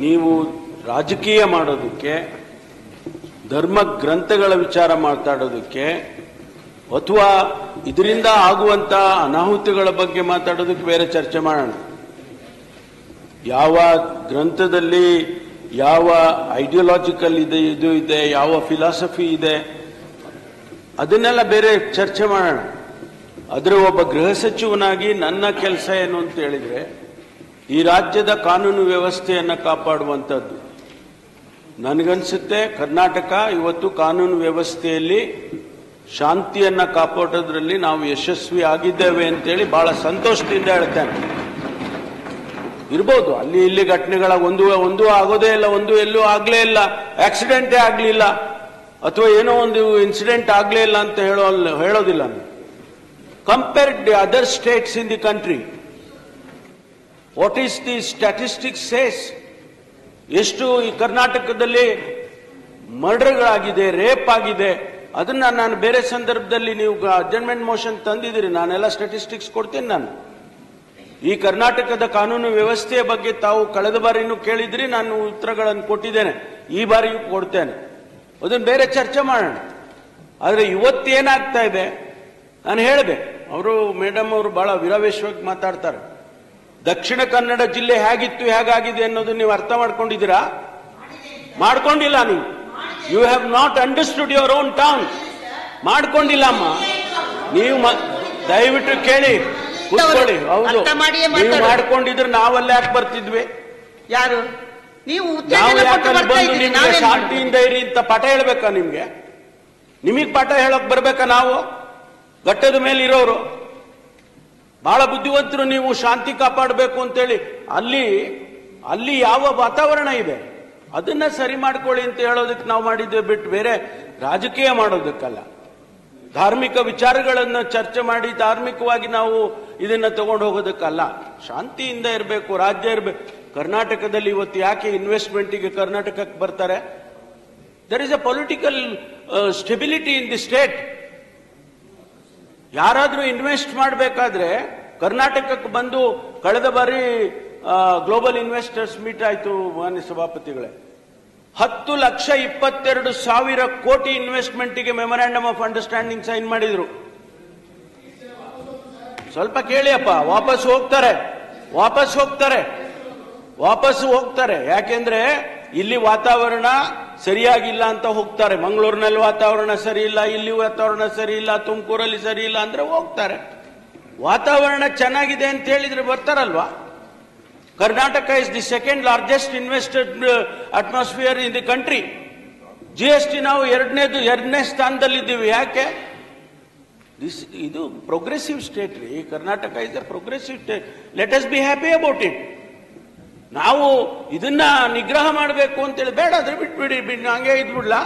ನೀವು ರಾಜಕೀಯ ಮಾಡೋದಕ್ಕೆ, ಧರ್ಮ ಗ್ರಂಥಗಳ ವಿಚಾರ ಮಾತಾಡೋದಕ್ಕೆ, ಅಥವಾ ಇದರಿಂದ ಆಗುವಂತ ಅನಾಹುತಗಳ ಬಗ್ಗೆ ಮಾತಾಡೋದಕ್ಕೆ ಬೇರೆ ಚರ್ಚೆ ಮಾಡೋಣ. ಯಾವ ಗ್ರಂಥದಲ್ಲಿ ಯಾವ ಐಡಿಯಾಲಜಿಕಲ್ ಇದು ಇದೆ, ಯಾವ ಫಿಲಾಸಫಿ ಇದೆ, ಅದನ್ನೆಲ್ಲ ಬೇರೆ ಚರ್ಚೆ ಮಾಡೋಣ. ಅದರ ಒಬ್ಬ ಗೃಹ ಸಚಿವನಾಗಿ ನನ್ನ ಕೆಲಸ ಏನು ಅಂತ ಹೇಳಿದ್ರೆ, ಈ ರಾಜ್ಯದ ಕಾನೂನು ವ್ಯವಸ್ಥೆಯನ್ನು ಕಾಪಾಡುವಂಥದ್ದು. ನನಗನ್ಸುತ್ತೆ ಕರ್ನಾಟಕ ಇವತ್ತು ಕಾನೂನು ವ್ಯವಸ್ಥೆಯಲ್ಲಿ ಶಾಂತಿಯನ್ನ ಕಾಪಾಡೋದ್ರಲ್ಲಿ ನಾವು ಯಶಸ್ವಿ ಆಗಿದ್ದೇವೆ ಅಂತೇಳಿ ಬಹಳ ಸಂತೋಷದಿಂದ ಹೇಳ್ತೇನೆ. ಇರ್ಬೋದು ಅಲ್ಲಿ ಇಲ್ಲಿ ಘಟನೆಗಳ ಒಂದು ಆಗೋದೇ ಇಲ್ಲ, ಒಂದು ಎಲ್ಲೂ ಆಗ್ಲೇ ಇಲ್ಲ, ಆಕ್ಸಿಡೆಂಟೇ ಆಗ್ಲಿಲ್ಲ, ಅಥವಾ ಏನೋ ಒಂದು ಇನ್ಸಿಡೆಂಟ್ ಆಗ್ಲೇ ಇಲ್ಲ ಅಂತ ಹೇಳೋದಿಲ್ಲ. Compared the other States in the country, what is the statistics says? ಎಷ್ಟು ಈ ಕರ್ನಾಟಕದಲ್ಲಿ ಮರ್ಡರ್ಗಳಾಗಿದೆ, ರೇಪ್ ಆಗಿದೆ, ಅದನ್ನ ನಾನು ಬೇರೆ ಸಂದರ್ಭದಲ್ಲಿ ನೀವು ಅಡ್ಜರ್ನ್ಮೆಂಟ್ ಮೋಷನ್ ತಂದಿದ್ದೀರಿ, ನಾನೆಲ್ಲ ಸ್ಟ್ಯಾಟಿಸ್ಟಿಕ್ಸ್ ಕೊಡ್ತೀನಿ. ನಾನು ಈ ಕರ್ನಾಟಕದ ಕಾನೂನು ವ್ಯವಸ್ಥೆಯ ಬಗ್ಗೆ ತಾವು ಕಳೆದ ಬಾರಿನೂ ಕೇಳಿದ್ರಿ, ನಾನು ಉತ್ತರಗಳನ್ನು ಕೊಟ್ಟಿದ್ದೇನೆ, ಈ ಬಾರಿಯೂ ಕೊಡ್ತೇನೆ. ಅದನ್ನು ಬೇರೆ ಚರ್ಚೆ ಮಾಡೋಣ. ಆದರೆ ಇವತ್ತೇನಾಗ್ತಾ ಇದೆ ನಾನು ಹೇಳಿದೆ, ಮೇಡಮ್ ಅವರು ಬಹಳ ವಿರಾವೇಶವಾಗಿ ಮಾತಾಡ್ತಾರೆ. ದಕ್ಷಿಣ ಕನ್ನಡ ಜಿಲ್ಲೆ ಹೇಗಿತ್ತು ಹೇಗಾಗಿದೆ ಅನ್ನೋದು ನೀವು ಅರ್ಥ ಮಾಡ್ಕೊಂಡಿದ್ದೀರಾ? ಮಾಡ್ಕೊಂಡಿಲ್ಲ. You have not understood your own town. ಮಾಡ್ಕೊಂಡಿಲ್ಲ ಅಮ್ಮ. ನೀವು ದಯವಿಟ್ಟು ಕೇಳಿ, ಕೂತ್ಕೊಳ್ಳಿ. ಹೌದು, ನೀವು ಮಾಡ್ಕೊಂಡಿದ್ರೆ ನಾವೆಲ್ಲ ಯಾಕೆ ಬರ್ತಿದ್ವಿ? ಯಾರು ನಾವು ಯಾಕಂದ್ರೆ ಬಂದು ನಿಮ್ಗೆ ಶಾಂತಿಯಿಂದ ಇರಿ ಅಂತ ಪಾಠ ಹೇಳ್ಬೇಕಾ? ನಿಮಗ್ ಪಾಠ ಹೇಳಕ್ ಬರ್ಬೇಕಾ? ನಾವು ಘಟ್ಟದ ಮೇಲೆ ಇರೋರು ಬಹಳ ಬುದ್ಧಿವಂತರು. ನೀವು ಶಾಂತಿ ಕಾಪಾಡಬೇಕು ಅಂತೇಳಿ ಅಲ್ಲಿ ಯಾವ ವಾತಾವರಣ ಇದೆ ಅದನ್ನ ಸರಿ ಮಾಡ್ಕೊಳ್ಳಿ ಅಂತ ಹೇಳೋದಕ್ಕೆ ನಾವು ಮಾಡಿದ್ದೆ ಬಿಟ್ಟು ಬೇರೆ ರಾಜಕೀಯ ಮಾಡೋದಕ್ಕಲ್ಲ. ಧಾರ್ಮಿಕ ವಿಚಾರಗಳನ್ನು ಚರ್ಚೆ ಮಾಡಿ ಧಾರ್ಮಿಕವಾಗಿ ನಾವು ಇದನ್ನ ತಗೊಂಡು ಹೋಗೋದಕ್ಕಲ್ಲ. ಶಾಂತಿಯಿಂದ ಇರಬೇಕು, ರಾಜ್ಯ ಇರಬೇಕು. ಕರ್ನಾಟಕದಲ್ಲಿ ಇವತ್ತು ಯಾಕೆ ಇನ್ವೆಸ್ಟ್ಮೆಂಟ್ಗೆ ಕರ್ನಾಟಕಕ್ಕೆ ಬರ್ತಾರೆ? There is a political stability in the state. ಯಾರಾದ್ರೂ ಇನ್ವೆಸ್ಟ್ ಮಾಡಬೇಕಾದ್ರೆ ಕರ್ನಾಟಕಕ್ಕೆ ಬಂದು, ಕಳೆದ ಬಾರಿ ಗ್ಲೋಬಲ್ ಇನ್ವೆಸ್ಟರ್ಸ್ ಮೀಟ್ ಆಯ್ತು ಮಾನ್ಯ ಸಭಾಪತಿಗಳೇ, 10,22,000 ಕೋಟಿ ಇನ್ವೆಸ್ಟ್ಮೆಂಟ್ಗೆ ಮೆಮೊರಾಂಡಮ್ ಆಫ್ ಅಂಡರ್ಸ್ಟ್ಯಾಂಡಿಂಗ್ ಸೈನ್ ಮಾಡಿದ್ರು. ಸ್ವಲ್ಪ ಕೇಳಿಯಪ್ಪ. ವಾಪಸ್ ಹೋಗ್ತಾರೆ. ಯಾಕೆಂದ್ರೆ ಇಲ್ಲಿ ವಾತಾವರಣ ಸರಿಯಾಗಿಲ್ಲ ಅಂತ ಹೋಗ್ತಾರೆ. ಮಂಗಳೂರಿನಲ್ಲಿ ವಾತಾವರಣ ಸರಿ ಇಲ್ಲ, ಇಲ್ಲಿ ವಾತಾವರಣ ಸರಿ ಇಲ್ಲ, ತುಮಕೂರಲ್ಲಿ ಸರಿ ಇಲ್ಲ ಅಂದ್ರೆ ಹೋಗ್ತಾರೆ. ವಾತಾವರಣ ಚೆನ್ನಾಗಿದೆ ಅಂತ ಹೇಳಿದ್ರೆ ಬರ್ತಾರಲ್ವಾ? Karnataka is the second largest invested atmosphere in the country. GST ನಾವು ಎರಡನೇ ಸ್ಥಾನದಲ್ಲಿದ್ದೀವಿ. ಯಾಕೆ? ಇದು ಪ್ರೋಗ್ರೆಸಿವ್ ಸ್ಟೇಟ್ ರೀ. Karnataka is a progressive state. Let us be happy about it. ನಾವು ಇದನ್ನ ನಿಗ್ರಹ ಮಾಡಬೇಕು ಅಂತೇಳಿ ಬೇಡ, ಅದ್ರ ಬಿಟ್ಬಿಡಿ, ಹಂಗೆ ಇದ್ಬಿಡ್ಲಾ?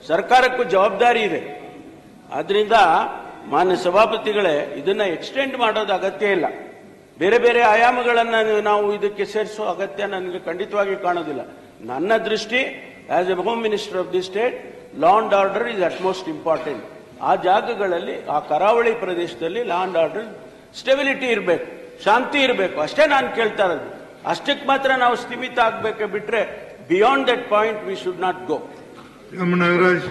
ಸರ್ಕಾರಕ್ಕೂ ಜವಾಬ್ದಾರಿ ಇದೆ. ಆದ್ರಿಂದ ಮಾನ್ಯ ಸಭಾಪತಿಗಳೇ, ಇದನ್ನ ಎಕ್ಸ್ಟೆಂಡ್ ಮಾಡೋದು ಅಗತ್ಯ ಇಲ್ಲ. ಬೇರೆ ಬೇರೆ ಆಯಾಮಗಳನ್ನ ನಾವು ಇದಕ್ಕೆ ಸೇರಿಸೋ ಅಗತ್ಯ ನನಗೆ ಖಂಡಿತವಾಗಿ ಕಾಣೋದಿಲ್ಲ. ನನ್ನ ದೃಷ್ಟಿ as A home minister of the state, law and order is at most important. ಆ ಜಾಗಗಳಲ್ಲಿ, ಆ ಕರಾವಳಿ ಪ್ರದೇಶದಲ್ಲಿ ಲಾ ಅಂಡ್ ಆರ್ಡರ್ ಸ್ಟೆಬಿಲಿಟಿ ಇರಬೇಕು, ಶಾಂತಿ ಇರಬೇಕು. ಅಷ್ಟೇ ನಾನು ಕೇಳ್ತಾ ಇರೋದು. ಅಷ್ಟಕ್ಕೆ ಮಾತ್ರ ನಾವು ಸ್ಥಿಮಿತ ಆಗಬೇಕೆ ಬಿಟ್ರೆ beyond that point we should not go. M Nagaraj